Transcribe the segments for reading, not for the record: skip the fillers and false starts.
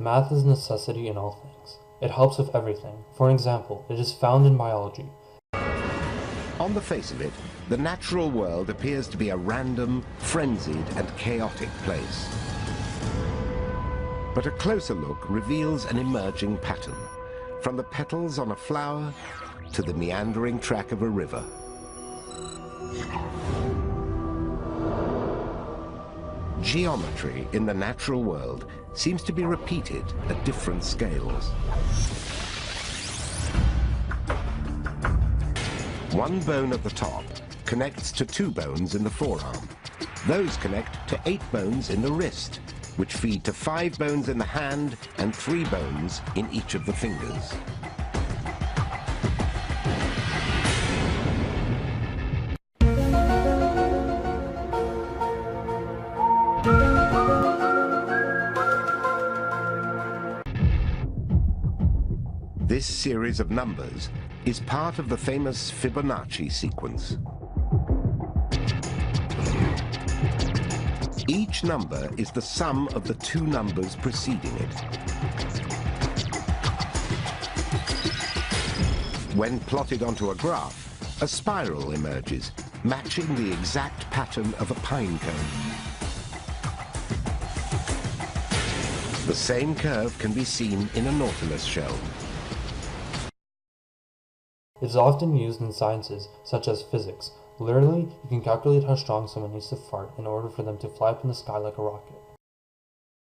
Math is a necessity in all things. It helps with everything. For example, it is found in biology. On the face of it, the natural world appears to be a random, frenzied, and chaotic place. But a closer look reveals an emerging pattern, from the petals on a flower to the meandering track of a river. Geometry in the natural world seems to be repeated at different scales. One bone at the top connects to 2 bones in the forearm. Those connect to 8 bones in the wrist, which feed to 5 bones in the hand and 3 bones in each of the fingers. This series of numbers is part of the famous Fibonacci sequence. Each number is the sum of the 2 numbers preceding it. When plotted onto a graph, a spiral emerges, matching the exact pattern of a pine cone. The same curve can be seen in a nautilus shell. It is often used in sciences, such as physics. Literally, you can calculate how strong someone needs to fart in order for them to fly up in the sky like a rocket.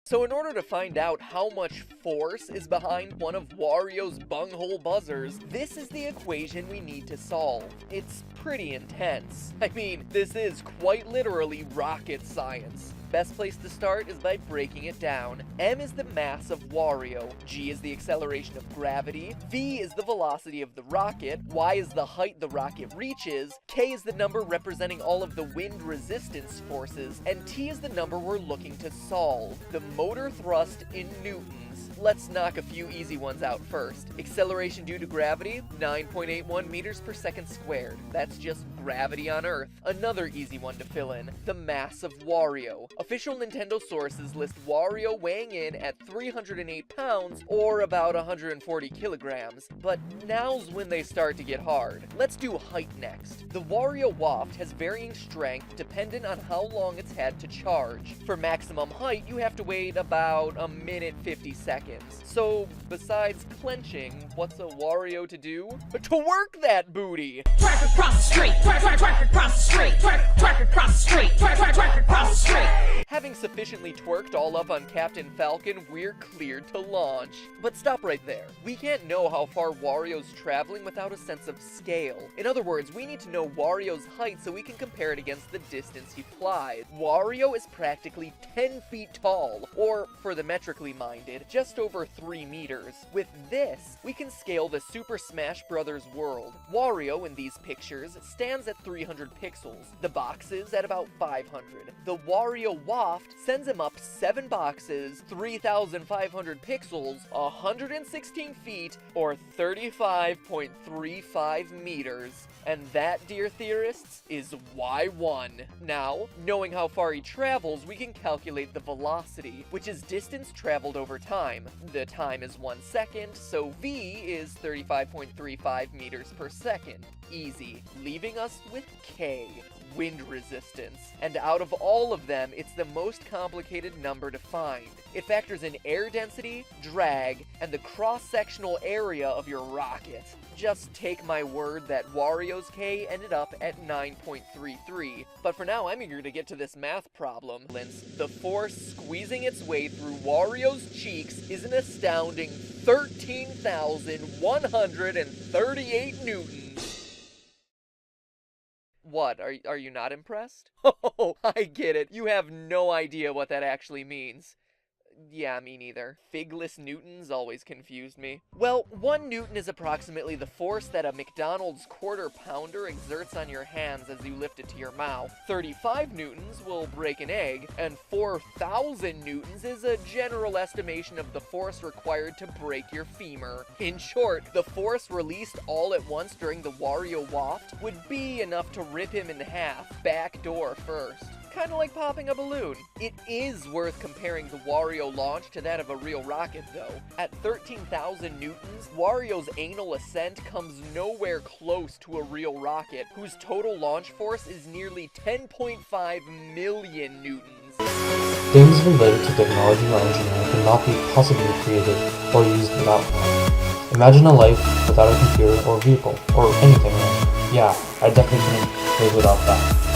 So in order to find out how much force is behind one of Wario's bunghole buzzers, this is the equation we need to solve. It's pretty intense. I mean, this is quite literally rocket science. Best place to start is by breaking it down. M is the mass of Wario, G is the acceleration of gravity, V is the velocity of the rocket, Y is the height the rocket reaches, K is the number representing all of the wind resistance forces, and T is the number we're looking to solve, the motor thrust in newtons. Let's knock a few easy ones out first. Acceleration due to gravity, 9.81 meters per second squared. That's just gravity on Earth. Another easy one to fill in, the mass of Wario. Official Nintendo sources list Wario weighing in at 308 pounds, or about 140 kilograms. But now's when they start to get hard. Let's do height next. The Wario Waft has varying strength dependent on how long it's had to charge. For maximum height, you have to wait about a minute 50 seconds. So, besides clenching, what's a Wario to do? But to work that booty! Twerk across the street, twerk across the street, twerk across the street, twerk across the street. Having sufficiently twerked all up on Captain Falcon, we're cleared to launch. But stop right there. We can't know how far Wario's traveling without a sense of scale. In other words, we need to know Wario's height so we can compare it against the distance he flies. Wario is practically 10 feet tall, or, for the metrically minded, just over 3 meters. With this, we can scale the Super Smash Bros. World. Wario, in these pictures, stands at 300 pixels, the boxes at about 500. The Wario Waft sends him up 7 boxes, 3,500 pixels, 116 feet, or 35.35 meters. And that, dear theorists, is Y1. Now, knowing how far he travels, we can calculate the velocity, which is distance traveled over time. The time is 1 second, so V is 35.35 meters per second. Easy. Leaving us with K, wind resistance. And out of all of them, it's the most complicated number to find. It factors in air density, drag, and the cross-sectional area of your rocket. Just take my word that Wario's K ended up at 9.33. But for now, I'm eager to get to this math problem. The force squeezing its way through Wario's cheeks is an astounding 13,138 newtons. What, are you not impressed? Oh, I get it. You have no idea what that actually means. Yeah, me neither. Figless newtons always confused me. Well, 1 newton is approximately the force that a McDonald's quarter pounder exerts on your hands as you lift it to your mouth. 35 newtons will break an egg, and 4,000 newtons is a general estimation of the force required to break your femur. In short, the force released all at once during the Wario Waft would be enough to rip him in half, back door first. Kinda like popping a balloon. It is worth comparing the Wario launch to that of a real rocket, though. At 13,000 newtons, Wario's anal ascent comes nowhere close to a real rocket, whose total launch force is nearly 10.5 million newtons. Things related to technology or engineering cannot be possibly created or used without them. Imagine a life without a computer or vehicle, or anything really. Yeah, I definitely couldn't live without that.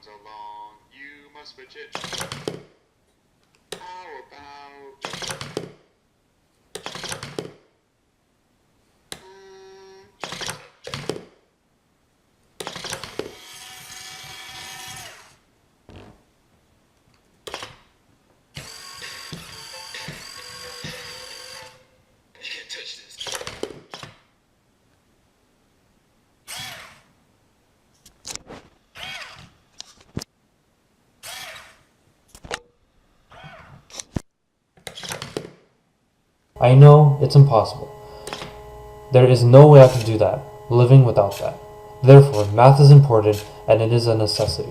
along, you must switch it. How about... You can't touch this. I know it's impossible. There is no way I could do that, living without that. Therefore, math is important and it is a necessity.